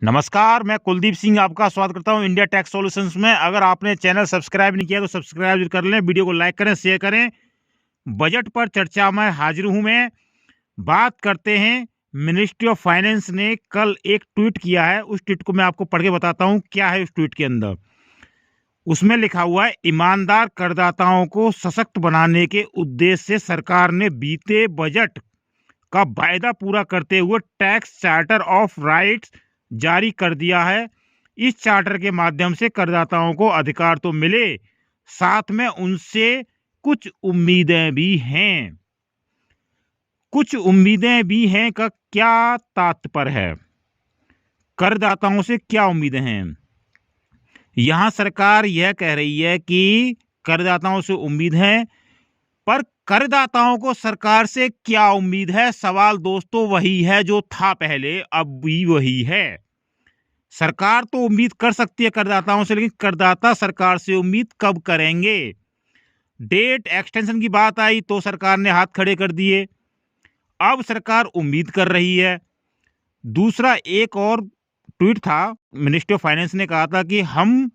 नमस्कार, मैं कुलदीप सिंह आपका स्वागत करता हूं इंडिया टैक्स सॉल्यूशंस में। अगर आपने चैनल सब्सक्राइब नहीं किया तो सब्सक्राइब कर लें, वीडियो को लाइक करें, शेयर करें। बजट पर चर्चा में हाजिर हूं मैं। बात करते हैं, मिनिस्ट्री ऑफ फाइनेंस ने कल एक ट्वीट किया है। उस ट्वीट को मैं आपको पढ़ के बताता हूं क्या है उस ट्वीट के अंदर। उसमें लिखा हुआ है, ईमानदार करदाताओं को सशक्त बनाने के उद्देश्य से सरकार ने बीते बजट का वायदा पूरा करते हुए टैक्स चार्टर ऑफ राइट्स जारी कर दिया है। इस चार्टर के माध्यम से करदाताओं को अधिकार तो मिले, साथ में उनसे कुछ उम्मीदें भी हैं। कुछ उम्मीदें भी हैं का क्या तात्पर्य है? करदाताओं से क्या उम्मीदें हैं? यहां सरकार यह कह रही है कि करदाताओं से उम्मीद है, पर करदाताओं को सरकार से क्या उम्मीद है? सवाल दोस्तों वही है जो था पहले, अब भी वही है। सरकार तो उम्मीद कर सकती है करदाताओं से, लेकिन करदाता सरकार से उम्मीद कब करेंगे? डेट एक्सटेंशन की बात आई तो सरकार ने हाथ खड़े कर दिए। अब सरकार उम्मीद कर रही है। दूसरा एक और ट्वीट था, मिनिस्ट्री ऑफ फाइनेंस ने कहा था कि हम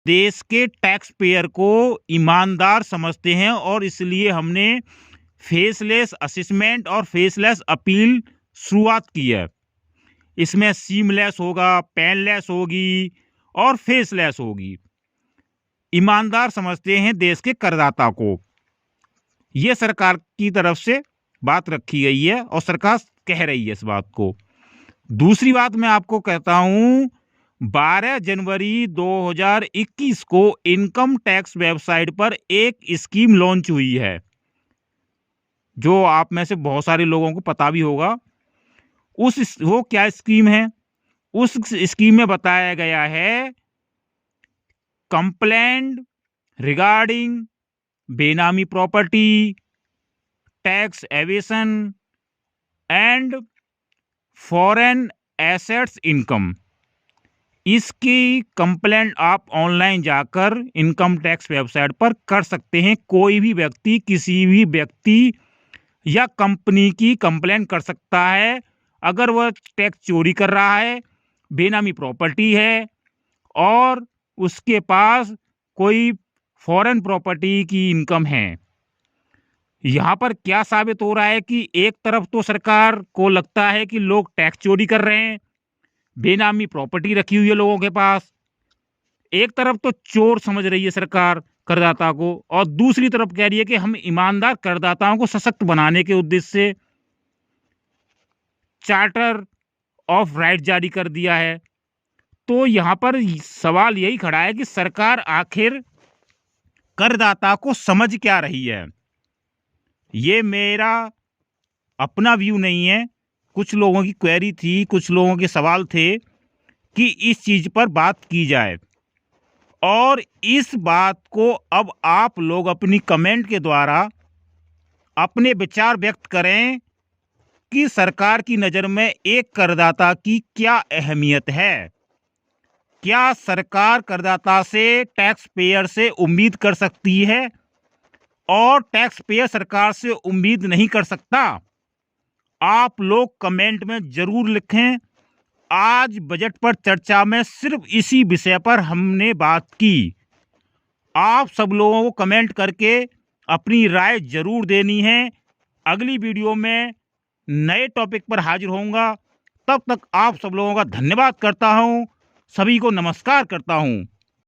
देश के टैक्स पेयर को ईमानदार समझते हैं और इसलिए हमने फेसलेस असेसमेंट और फेसलेस अपील शुरुआत की है। इसमें सीमलेस होगा, पेनलेस होगी और फेसलेस होगी। ईमानदार समझते हैं देश के करदाता को। यह सरकार की तरफ से बात रखी गई है और सरकार कह रही है इस बात को। दूसरी बात मैं आपको कहता हूं, 12 जनवरी 2021 को इनकम टैक्स वेबसाइट पर एक स्कीम लॉन्च हुई है, जो आप में से बहुत सारे लोगों को पता भी होगा। वो क्या स्कीम है? उस स्कीम में बताया गया है, कंप्लेंट रिगार्डिंग बेनामी property, tax aviation and foreign assets income. इसकी कंप्लेंट आप ऑनलाइन जाकर इनकम टैक्स वेबसाइट पर कर सकते हैं। कोई भी व्यक्ति किसी भी व्यक्ति या कंपनी की कंप्लेंट कर सकता है अगर वह टैक्स चोरी कर रहा है, बेनामी प्रॉपर्टी है और उसके पास कोई फॉरेन प्रॉपर्टी की इनकम है। यहाँ पर क्या साबित हो रहा है कि एक तरफ तो सरकार को लगता है कि लोग टैक्स चोरी कर रहे हैं, बेनामी प्रॉपर्टी रखी हुई है लोगों के पास। एक तरफ तो चोर समझ रही है सरकार करदाता को, और दूसरी तरफ कह रही है कि हम ईमानदार करदाताओं को सशक्त बनाने के उद्देश्य से चार्टर ऑफ राइट जारी कर दिया है। तो यहां पर सवाल यही खड़ा है कि सरकार आखिर करदाता को समझ क्या रही है? ये मेरा अपना व्यू नहीं है, कुछ लोगों की क्वेरी थी, कुछ लोगों के सवाल थे कि इस चीज पर बात की जाए, और इस बात को अब आप लोग अपनी कमेंट के द्वारा अपने विचार व्यक्त करें कि सरकार की नज़र में एक करदाता की क्या अहमियत है। क्या सरकार करदाता से, टैक्स पेयर से उम्मीद कर सकती है और टैक्स पेयर सरकार से उम्मीद नहीं कर सकता? आप लोग कमेंट में जरूर लिखें। आज बजट पर चर्चा में सिर्फ इसी विषय पर हमने बात की। आप सब लोगों को कमेंट करके अपनी राय जरूर देनी है। अगली वीडियो में नए टॉपिक पर हाजिर होऊंगा। तब तक आप सब लोगों का धन्यवाद करता हूं। सभी को नमस्कार करता हूं।